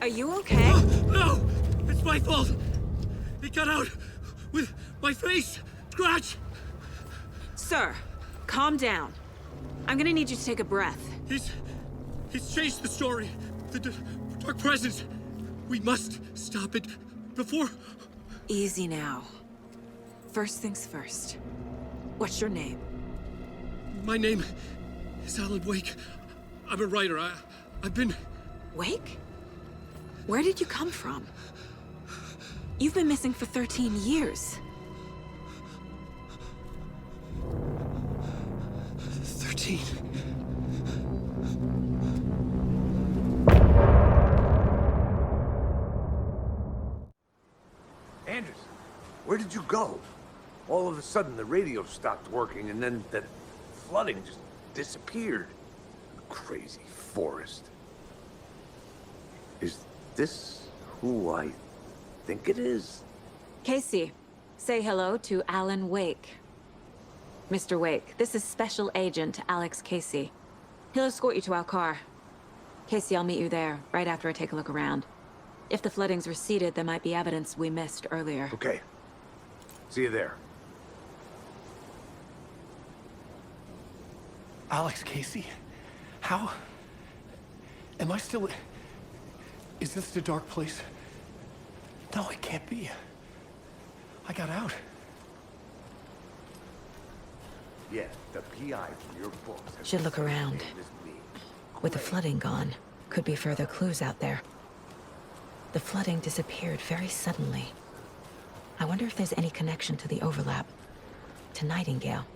you okay? No! It's my fault! It got out with my face! Scratch! Sir, calm down. I'm gonna need you to take a breath. He's changed the story. The dark presence. We must stop it before... Easy now. First things first. What's your name? My name is Alan Wake. I'm a writer. I've been... Wake? Where did you come from? You've been missing for 13 years. 13. Anderson, where did you go? All of a sudden the radio stopped working and then that flooding just disappeared. Crazy forest. Is this who I think it is? Casey, say hello to Alan Wake. Mr. Wake, this is Special Agent Alex Casey. He'll escort you to our car. Casey, I'll meet you there, right after I take a look around. If the flooding's receded, there might be evidence we missed earlier. Okay. See you there. Alex Casey? How? Am I still... Is this the dark place? No, it can't be. I got out. Yeah, the PI from your books. Should look around. With the flooding gone, could be further clues out there. The flooding disappeared very suddenly. I wonder if there's any connection to the overlap. To Nightingale.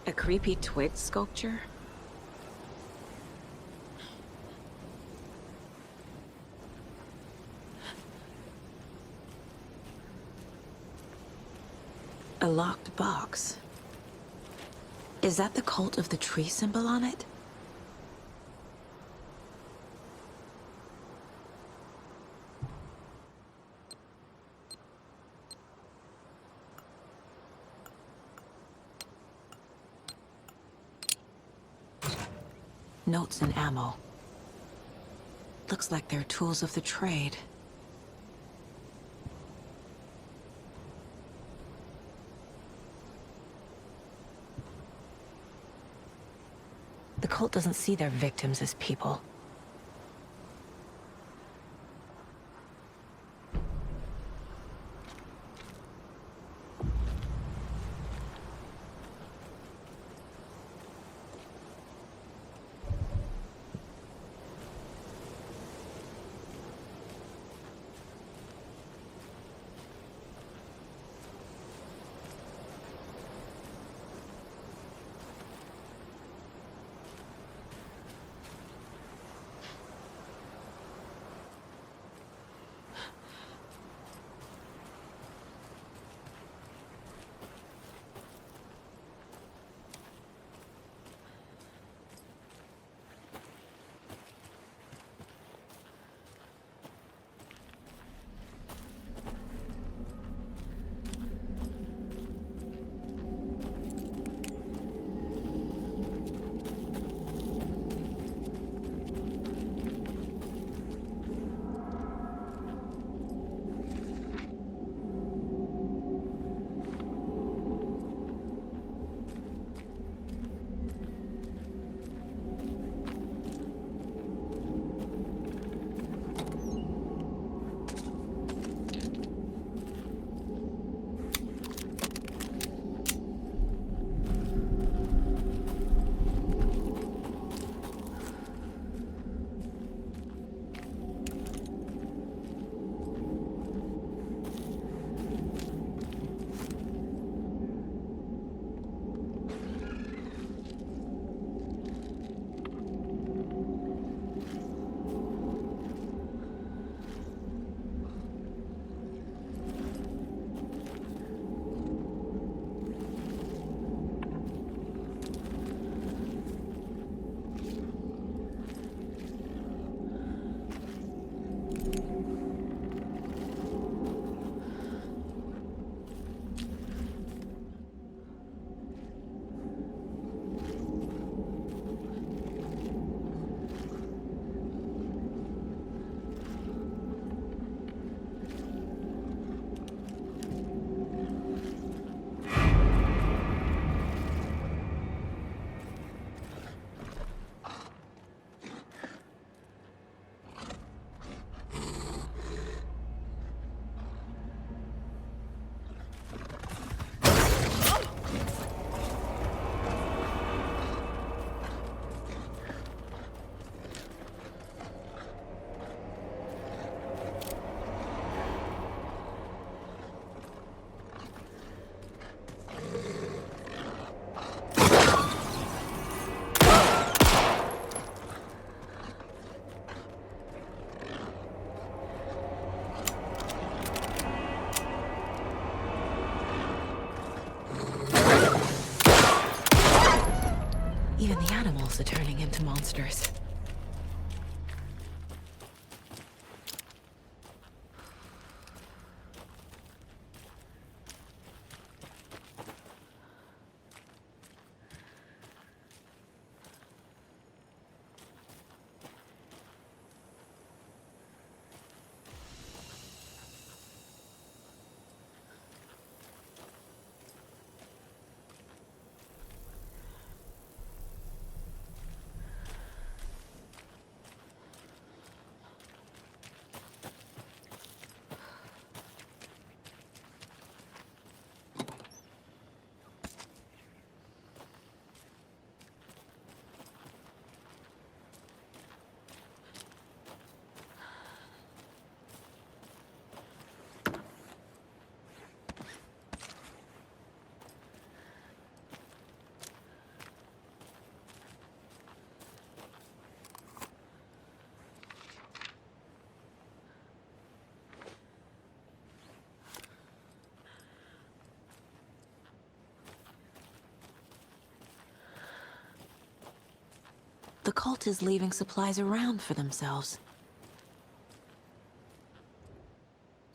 A creepy twig sculpture? A locked box. Is that the cult of the tree symbol on it? Notes and ammo. Looks like they're tools of the trade. The cult doesn't see their victims as people. Even the animals are turning into monsters. The cult is leaving supplies around for themselves.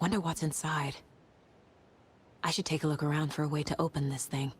Wonder what's inside. I should take a look around for a way to open this thing.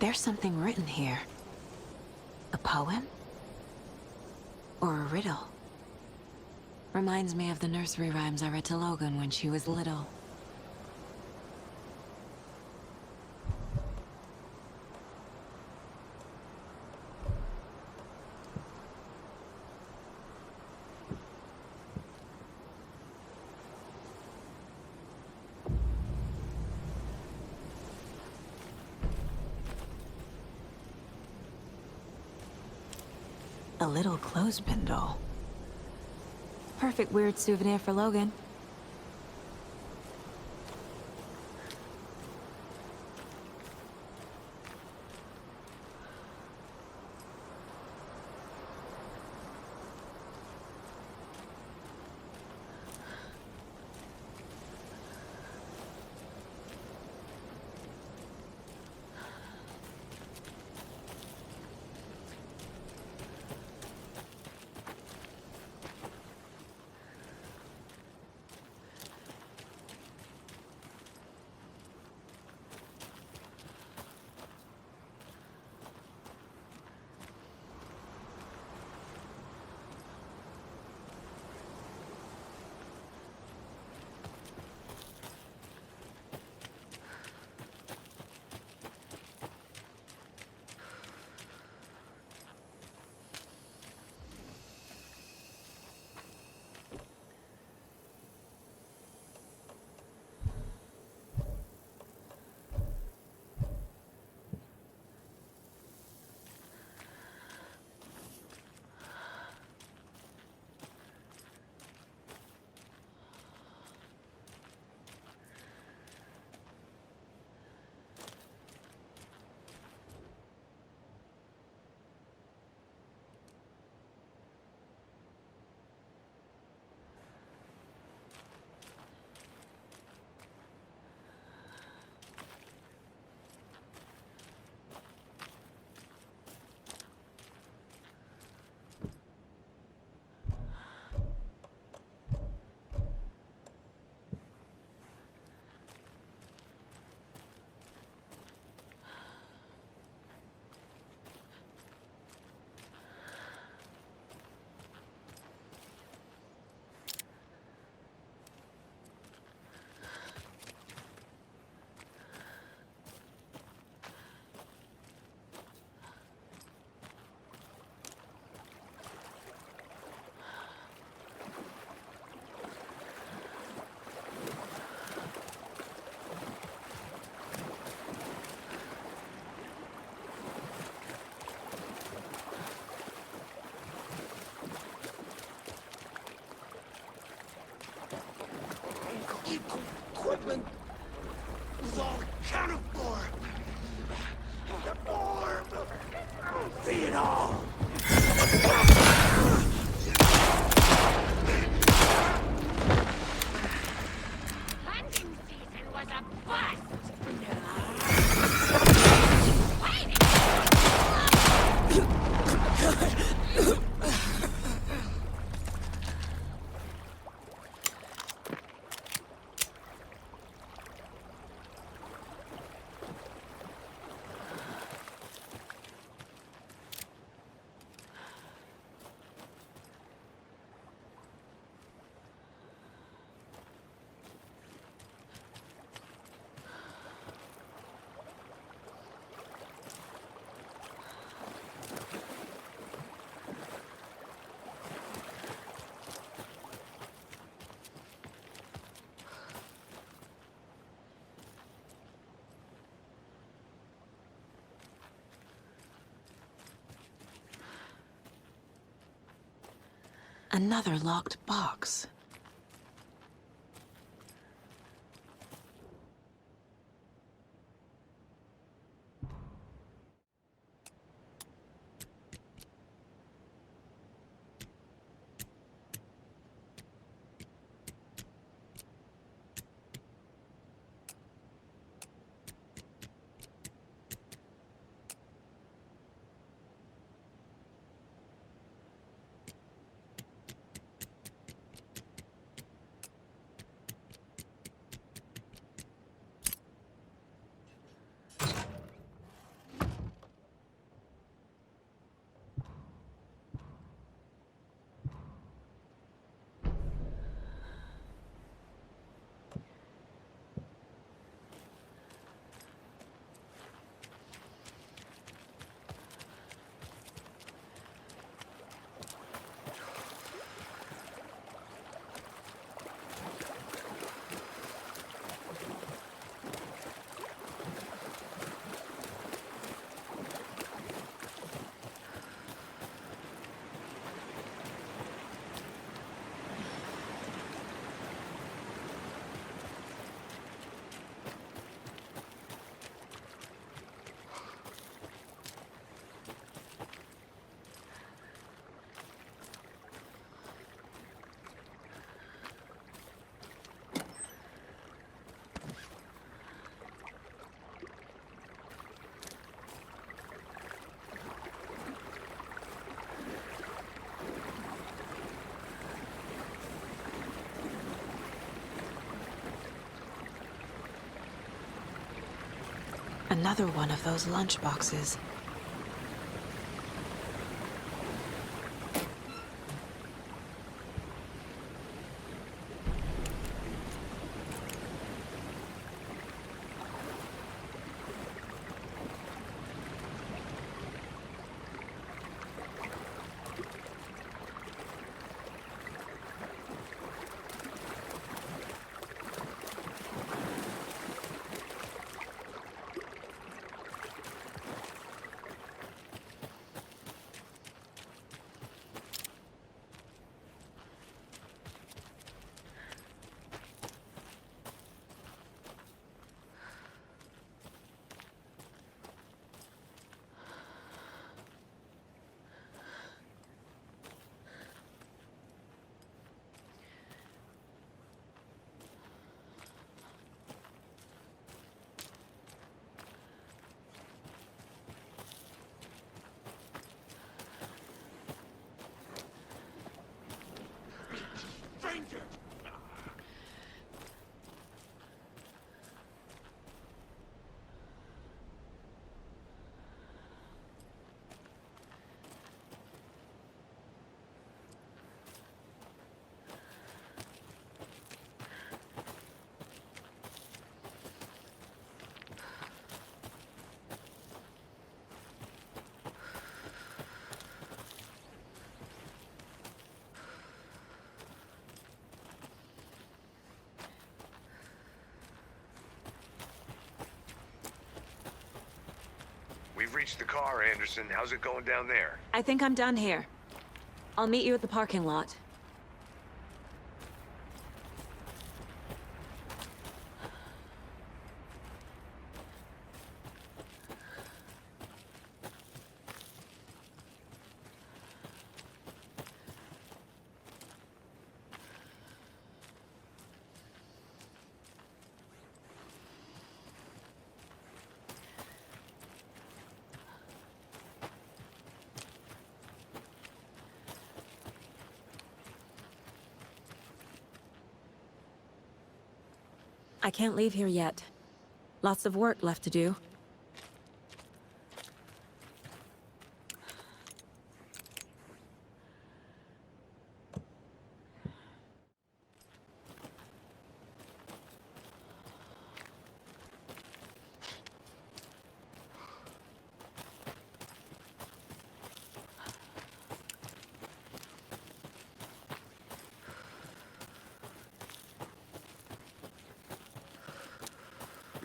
There's something written here. A poem? Or a riddle? Reminds me of the nursery rhymes I read to Logan when she was little. A little clothespin doll. Perfect weird souvenir for Logan. Equipment was all accounted for. The orb. See it all. Hunting season was a bust! Another locked box. Another one of those lunch boxes. Stranger! We've reached the car, Anderson. How's it going down there? I think I'm done here. I'll meet you at the parking lot. I can't leave here yet. Lots of work left to do.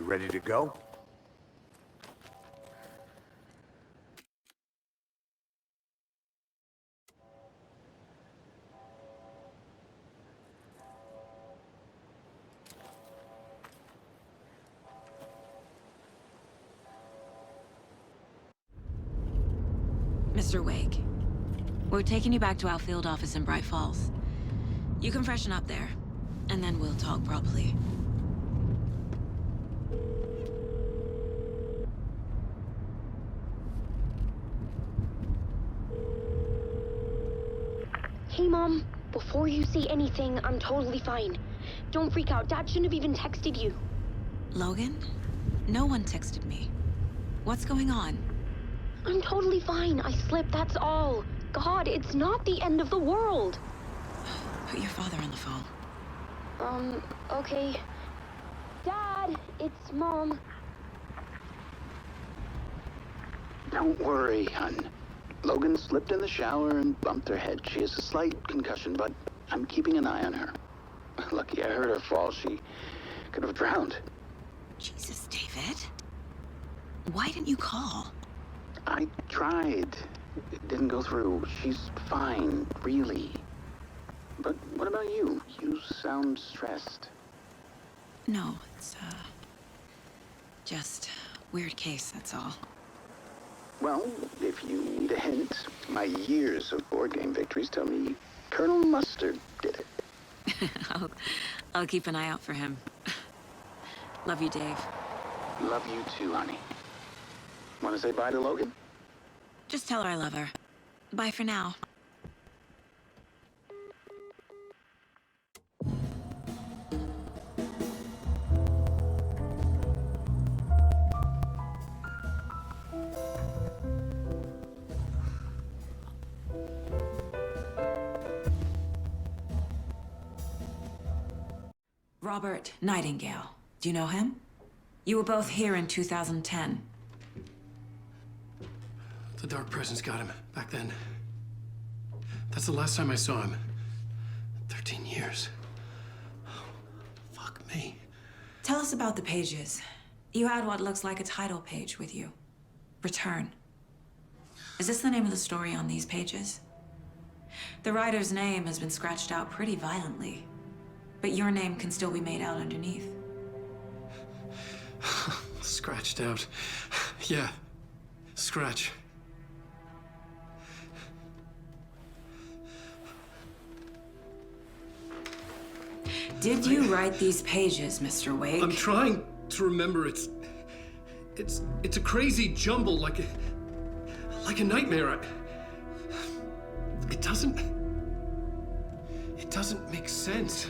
You ready to go? Mr. Wake, we're taking you back to our field office in Bright Falls. You can freshen up there, and then we'll talk properly. Hey, Mom. Before you say anything, I'm totally fine. Don't freak out. Dad shouldn't have even texted you. Logan? No one texted me. What's going on? I'm totally fine. I slipped, that's all. God, it's not the end of the world. Put your father on the phone. Okay. Dad, it's Mom. Don't worry, hon. Logan slipped in the shower and bumped her head. She has a slight concussion, but I'm keeping an eye on her. Lucky I heard her fall. She could have drowned. Jesus, David. Why didn't you call? I tried. It didn't go through. She's fine, really. But what about you? You sound stressed. No, it's, just weird case, that's all. Well, if you need a hint, my years of board game victories tell me Colonel Mustard did it. I'll keep an eye out for him. Love you, Dave. Love you too, honey. Want to say bye to Logan? Just tell her I love her. Bye for now. Robert Nightingale. Do you know him? You were both here in 2010. The Dark Presence got him back then. That's the last time I saw him. 13 years. Oh, fuck me. Tell us about the pages. You had what looks like a title page with you. Return. Is this the name of the story on these pages? The writer's name has been scratched out pretty violently, but your name can still be made out underneath. Scratched out. Yeah. Scratch. Did you write these pages, Mr. Wake? I'm trying to remember. It's a crazy jumble, like a nightmare. It doesn't make sense.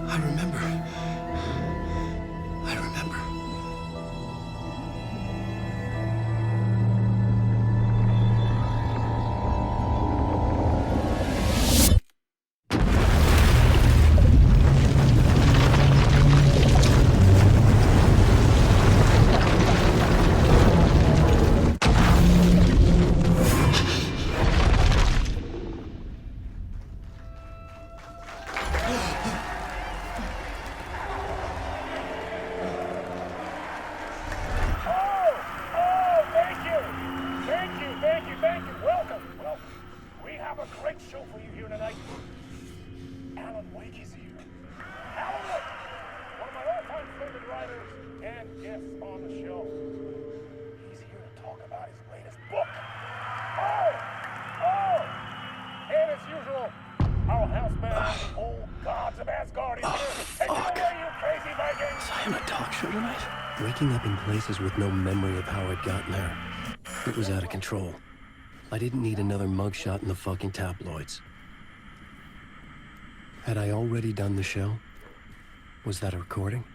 I remember. Thank you. Welcome. We have a great show for you here tonight. Alan Wake is here. Alan Wake, one of my all-time favorite writers and guests on the show. He's here to talk about his latest book. And as usual, our housebound old gods of Asgard is here. Take it away, you crazy Vikings! Was I on a talk show tonight? Waking up in places with no memory of how I'd gotten there. It was out of control. I didn't need another mugshot in the fucking tabloids. Had I already done the show? Was that a recording?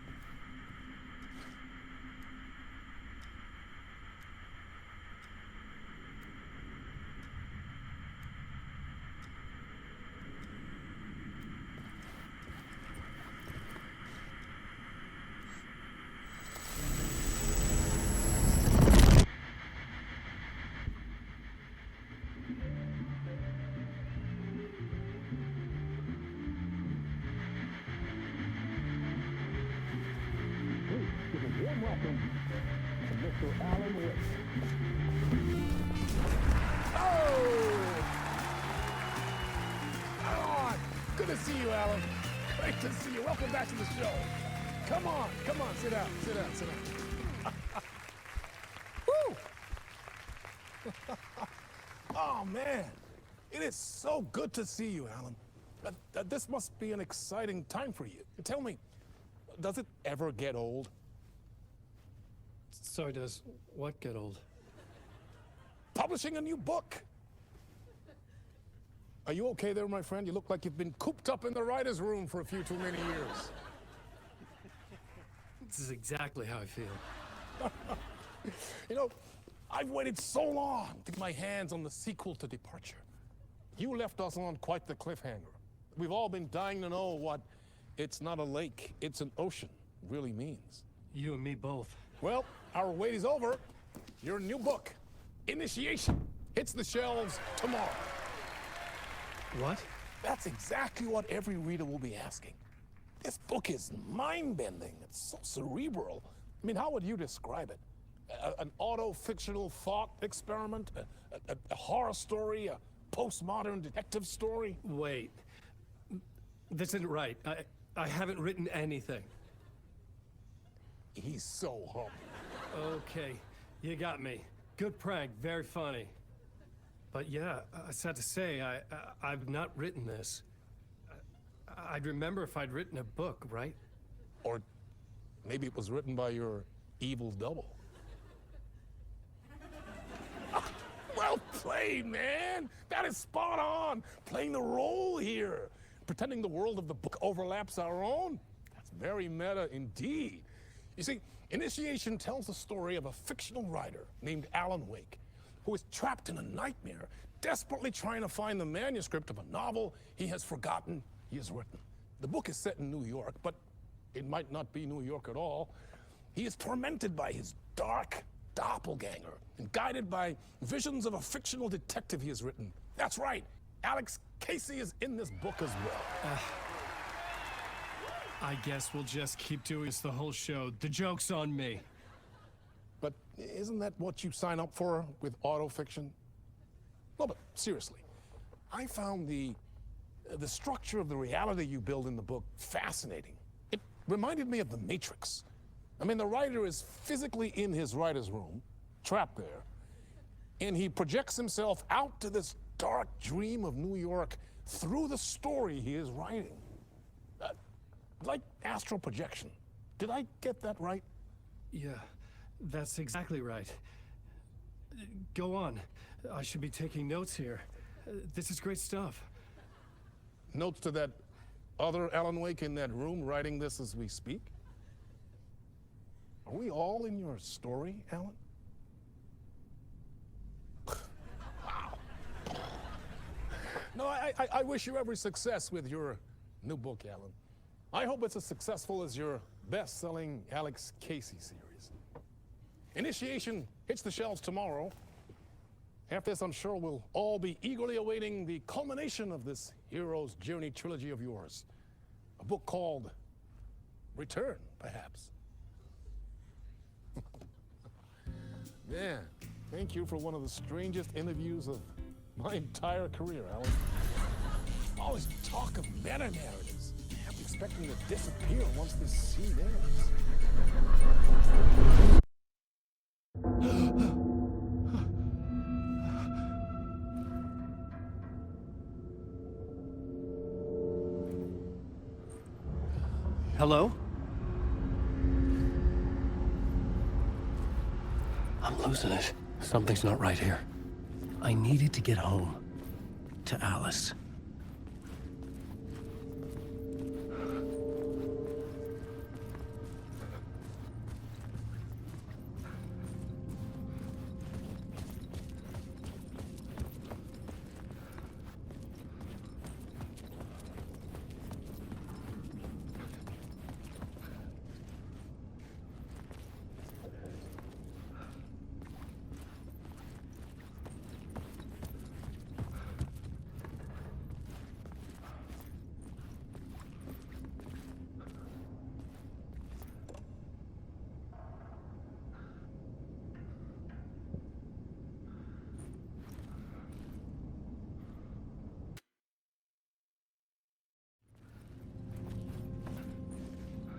Good to see you, Alan. Great to see you. Welcome back to the show. Come on, sit down. Woo! Oh, man. It is so good to see you, Alan. This must be an exciting time for you. Tell me, does it ever get old? Sorry, does what get old? Publishing a new book. Are you okay there, my friend? You look like you've been cooped up in the writer's room for a few too many years. This is exactly how I feel. You know, I've waited so long to get my hands on the sequel to Departure. You left us on quite the cliffhanger. We've all been dying to know what "it's not a lake, it's an ocean" really means. You and me both. Well, our wait is over. Your new book, Initiation, hits the shelves tomorrow. What? That's exactly what every reader will be asking. This book is mind-bending. It's so cerebral. I mean, how would you describe it? An auto-fictional thought experiment? A horror story? A postmodern detective story? Wait. This isn't right. I haven't written anything. He's so humble. Okay, you got me. Good prank, very funny. But yeah, I sad to say, I've not written this. I'd remember if I'd written a book, right? Or maybe it was written by your evil double. Well played, man! That is spot on! Playing the role here. Pretending the world of the book overlaps our own. very meta indeed. You see, Initiation tells the story of a fictional writer named Alan Wake, who is trapped in a nightmare, desperately trying to find the manuscript of a novel he has forgotten he has written. The book is set in New York, but it might not be New York at all. He is tormented by his dark doppelganger and guided by visions of a fictional detective he has written. That's right, Alex Casey is in this book as well. I guess we'll just keep doing this the whole show. The joke's on me. But isn't that what you sign up for with autofiction? No, but seriously, I found the structure of the reality you build in the book fascinating. It reminded me of The Matrix. I mean, the writer is physically in his writer's room, trapped there, and he projects himself out to this dark dream of New York through the story he is writing. Like astral projection. Did I get that right? Yeah, that's exactly right. Go on. I should be taking notes here. This is great stuff. Notes to that other Alan Wake in that room writing this as we speak? Are we all in your story, Alan? Wow. No, I wish you every success with your new book, Alan. I hope it's as successful as your best-selling Alex Casey series. Initiation hits the shelves tomorrow. After this, I'm sure we'll all be eagerly awaiting the culmination of this hero's journey trilogy of yours. A book called Return, perhaps. Man, thank you for one of the strangest interviews of my entire career, Alan. All this talk of meta-narratives. I'm expecting to disappear once this scene ends. Hello? I'm losing it. Something's not right here. I needed to get home. To Alice.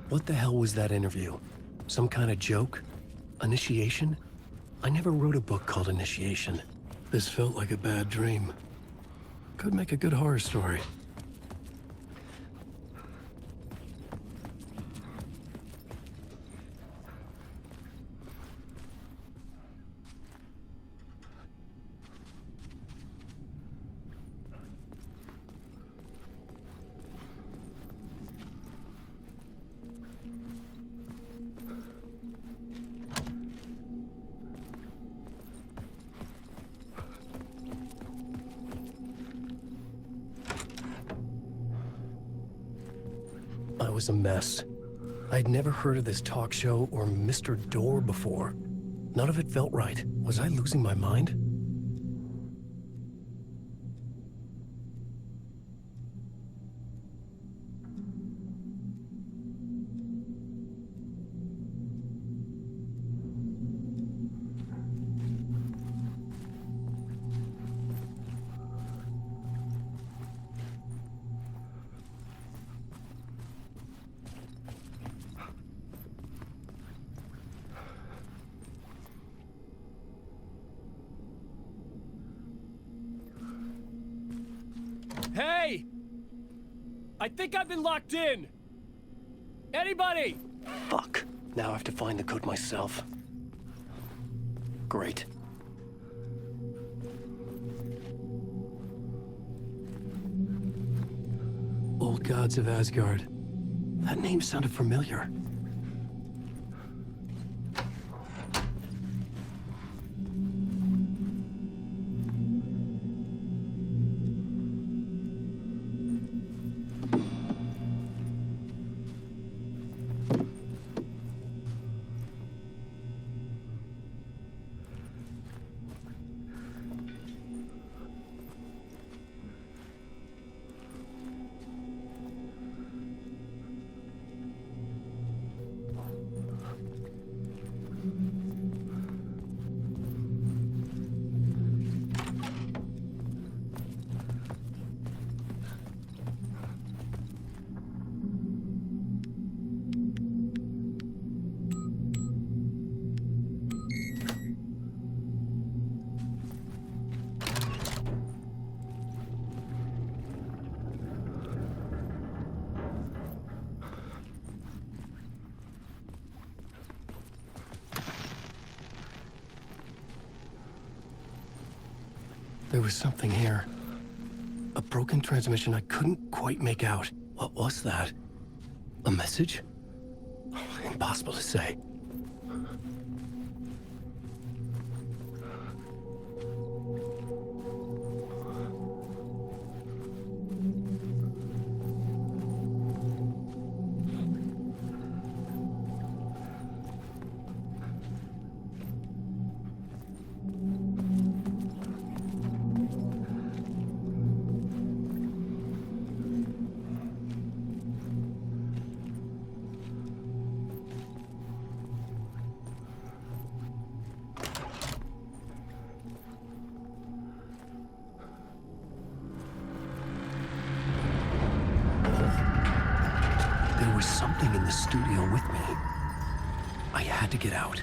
What the hell was that interview? Some kind of joke? Initiation? I never wrote a book called Initiation. This felt like a bad dream. Could make a good horror story. I was a mess. I'd never heard of this talk show or Mr. Door before. None of it felt right. Was I losing my mind? Hey! I think I've been locked in! Anybody? Fuck. Now I have to find the code myself. Great. Old gods of Asgard. That name sounded familiar. There was something here. A broken transmission I couldn't quite make out. What was that? A message? Impossible to say. There was something in the studio with me. I had to get out.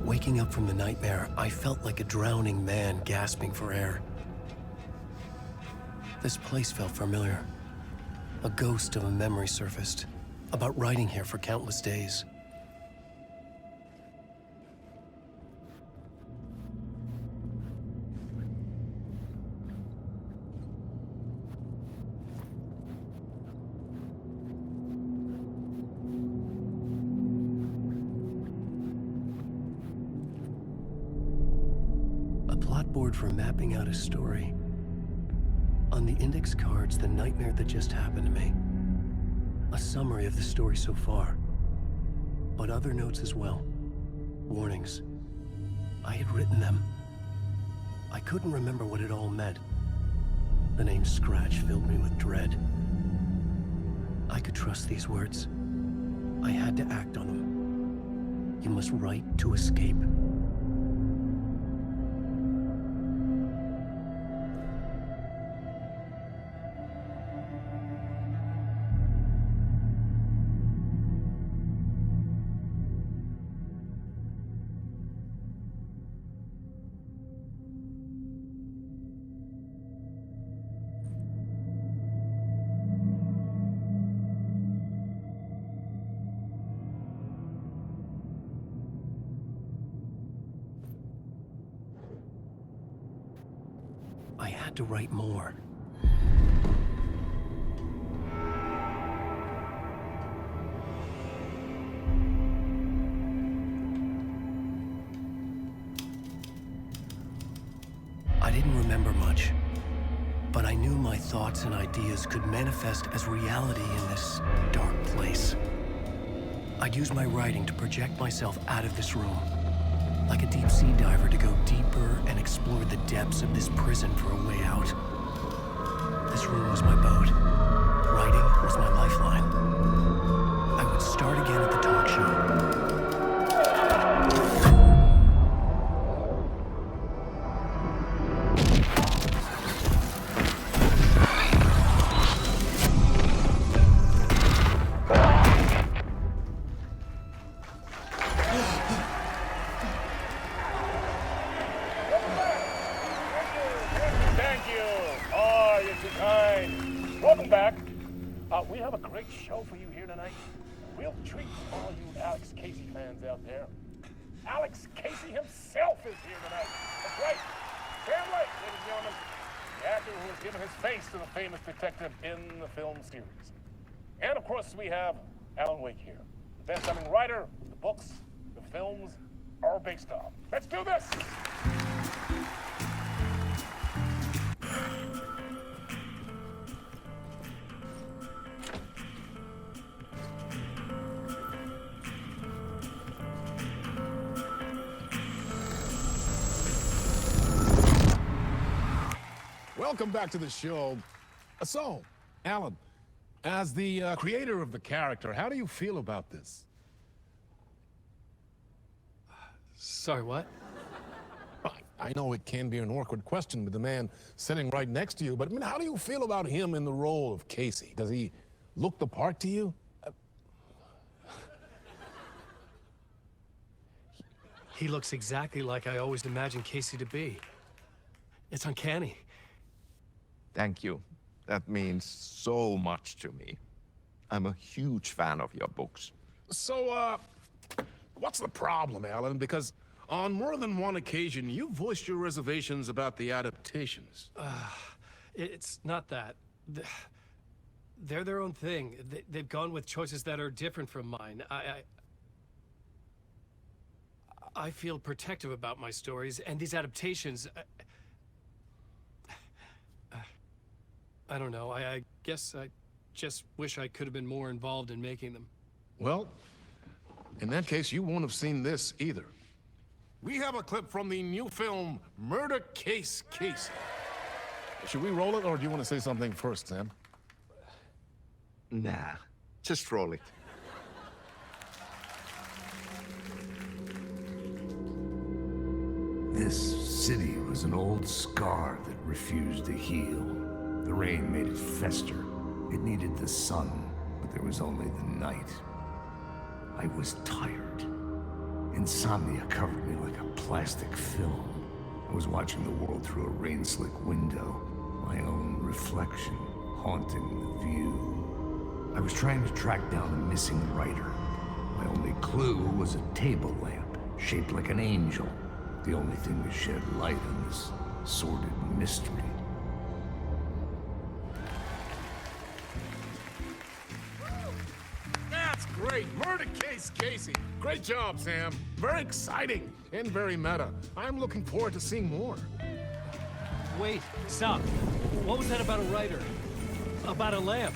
Waking up from the nightmare, I felt like a drowning man gasping for air. This place felt familiar. A ghost of a memory surfaced, about riding here for countless days. Board for mapping out a story. On the index cards, the nightmare that just happened to me. A summary of the story so far. But other notes as well. Warnings. I had written them. I couldn't remember what it all meant. The name Scratch filled me with dread. I could trust these words. I had to act on them. You must write to escape. I had to write more. I didn't remember much, but I knew my thoughts and ideas could manifest as reality in this dark place. I'd use my writing to project myself out of this room, like a deep-sea diver to go deeper and explore the depths of this prison for a way out. This room was my boat. Writing was my lifeline. I would start again at the talk show. Welcome back. We have a great show for you here tonight. A real treat for all you Alex Casey fans out there. Alex Casey himself is here tonight. That's right. Sam Lake, ladies and gentlemen. The actor who has given his face to the famous detective in the film series. And of course, we have Alan Wake here. The best-selling writer, the books, the films are based on. Let's do this! Welcome back to the show. So, Alan, as the creator of the character, how do you feel about this? Sorry, what? I know it can be an awkward question with the man sitting right next to you, but I mean, how do you feel about him in the role of Casey? Does he look the part to you? He looks exactly like I always imagined Casey to be. It's uncanny. Thank you. That means so much to me. I'm a huge fan of your books. So, what's the problem, Alan? Because on more than one occasion, you voiced your reservations about the adaptations. It's not that. They're their own thing. They've gone with choices that are different from mine. I feel protective about my stories, and these adaptations... I don't know. I guess I just wish I could have been more involved in making them. Well, in that case, you won't have seen this either. We have a clip from the new film, Murder Case Casey. Should we roll it, or do you want to say something first, Sam? Nah, just roll it. This city was an old scar that refused to heal. The rain made it fester. It needed the sun, but there was only the night. I was tired. Insomnia covered me like a plastic film. I was watching the world through a rain-slick window, my own reflection haunting the view. I was trying to track down a missing writer. My only clue was a table lamp, shaped like an angel. The only thing to shed light on this sordid mystery. That's great! Murder Case Casey! Great job, Sam. Very exciting and very meta. I'm looking forward to seeing more. Wait, stop. What was that about a writer? About a lamp?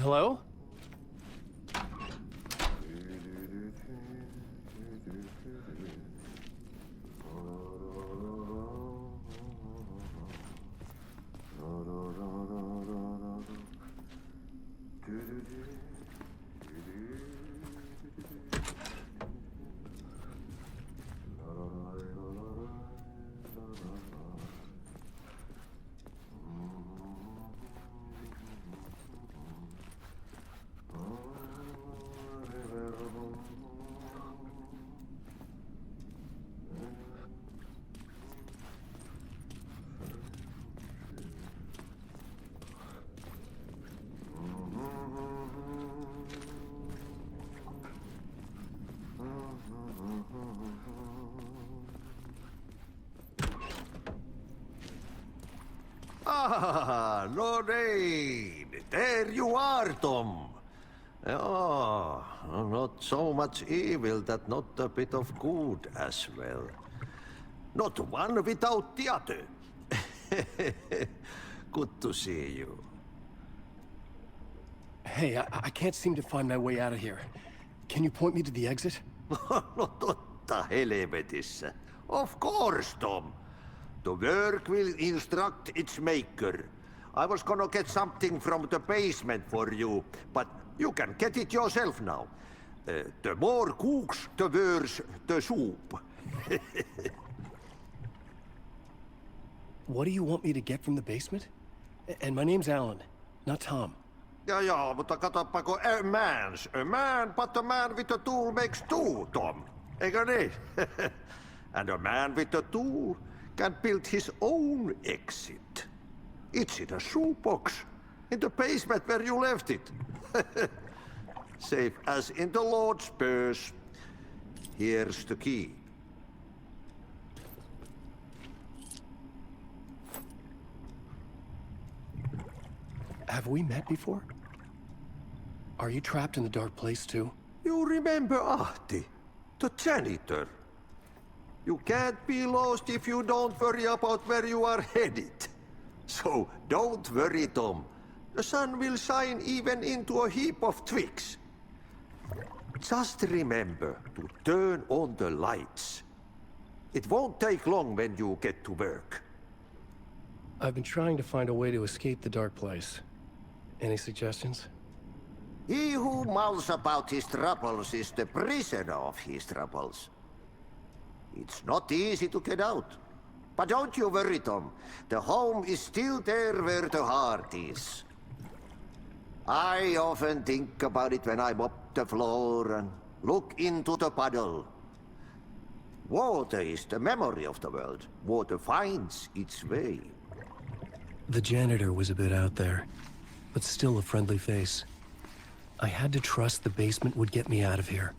Hello? Ah, Lorraine! There you are, Tom. Oh, not so much evil that not a bit of good as well. Not one without the other. Good to see you. Hey, I can't seem to find my way out of here. Can you point me to the exit? No totta helvetissä. Of course, Tom. The work will instruct its maker. I was gonna get something from the basement for you, but you can get it yourself now. The more cooks, the worse the soup. What do you want me to get from the basement? And my name's Alan, not Tom. Ja, mutta katoppa, a man, but a man with a tool makes two, Tom. Eikö niin? And a man with a tool can build his own exit. It's in a shoebox, in the basement where you left it. Safe as in the Lord's purse. Here's the key. Have we met before? Are you trapped in the dark place too? You remember Ahti, the janitor. You can't be lost if you don't worry about where you are headed. So don't worry, Tom. The sun will shine even into a heap of twigs. Just remember to turn on the lights. It won't take long when you get to work. I've been trying to find a way to escape the dark place. Any suggestions? He who mulls about his troubles is the prisoner of his troubles. It's not easy to get out. But don't you worry, Tom. The home is still there where the heart is. I often think about it when I mop the floor and look into the puddle. Water is the memory of the world. Water finds its way. The janitor was a bit out there, but still a friendly face. I had to trust the basement would get me out of here.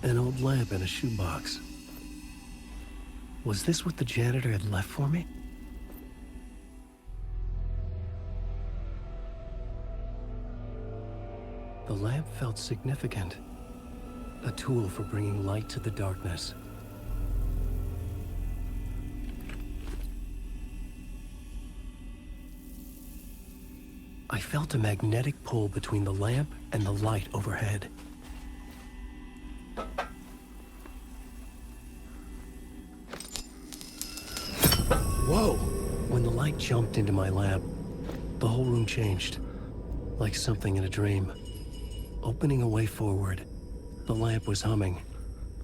An old lamp in a shoebox. Was this what the janitor had left for me? The lamp felt significant. A tool for bringing light to the darkness. I felt a magnetic pull between the lamp and the light overhead. Whoa! When the light jumped into my lamp, the whole room changed, like something in a dream. Opening a way forward, the lamp was humming.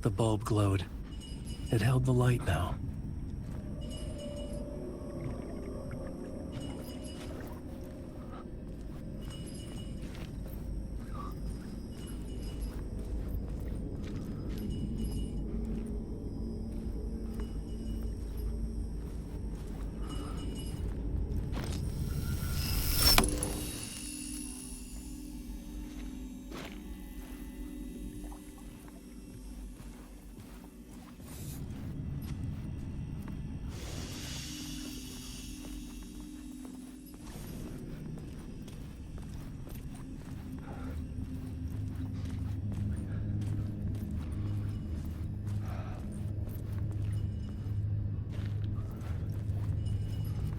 The bulb glowed. It held the light now.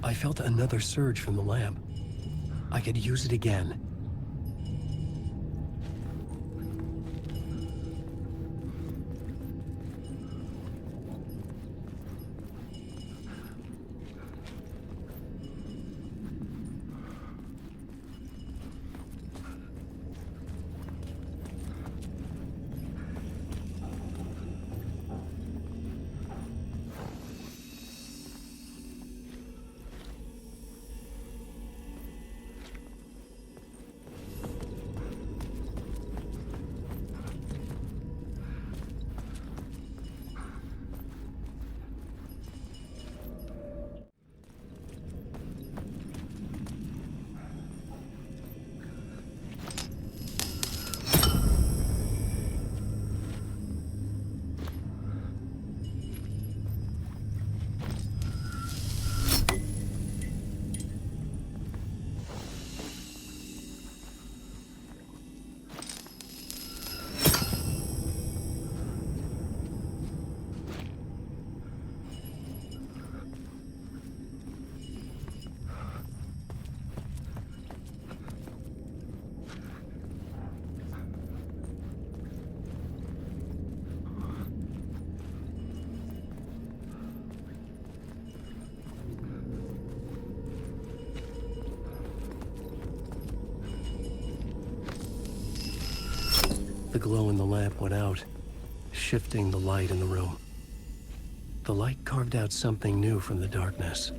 I felt another surge from the lamp. I could use it again. The glow in the lamp went out, shifting the light in the room. The light carved out something new from the darkness.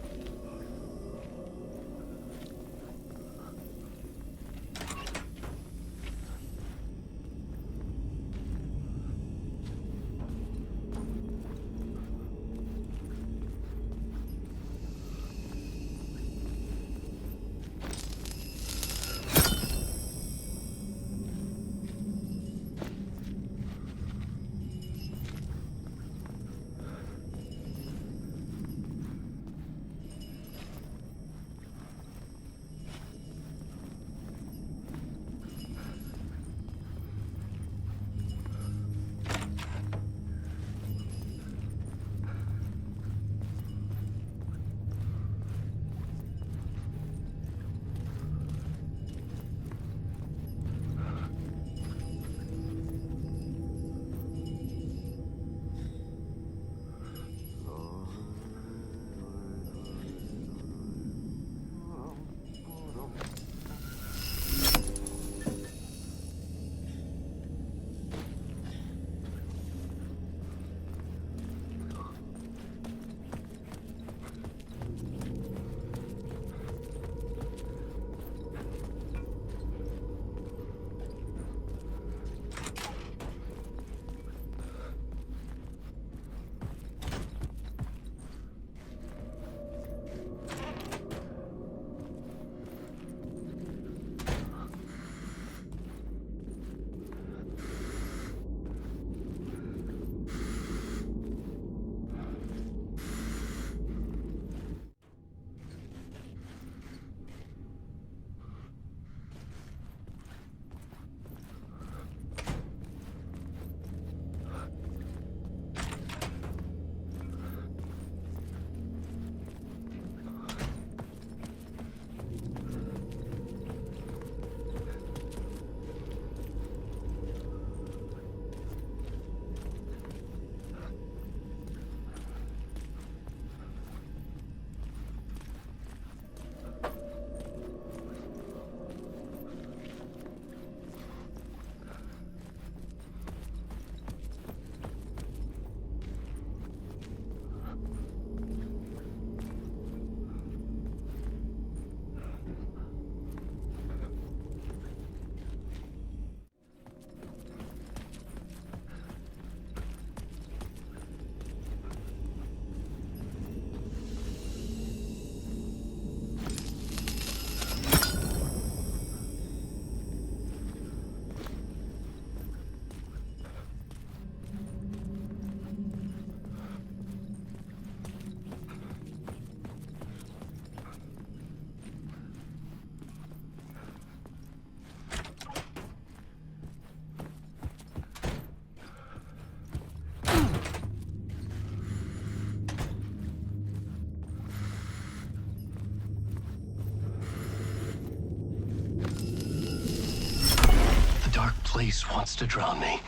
dark place wants to drown me.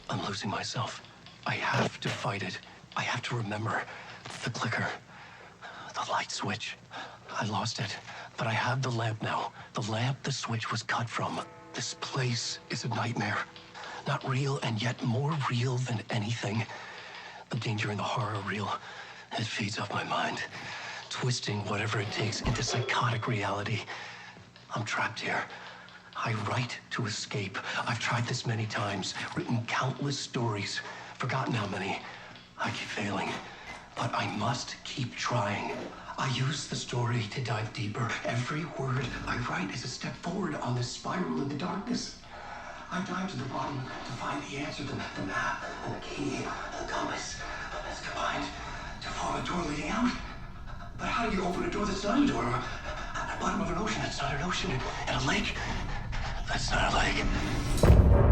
I'm losing myself. I have to fight it. I have to remember the clicker, the light switch. I lost it, but I have the lamp now. The lamp the switch was cut from. This place is a nightmare. Not real, and yet more real than anything. The danger in the horror reel, it feeds off my mind, twisting whatever it takes into psychotic reality. I'm trapped here. I write to escape. I've tried this many times, written countless stories, forgotten how many. I keep failing, but I must keep trying. I use the story to dive deeper. Every word I write is a step forward on this spiral in the darkness. I dive to the bottom to find the answer, the map, and the key, and the compass. It's combined to form a door leading out. But how do you open a door that's not a door? At the bottom of an ocean that's not an ocean, and a lake that's not a lake.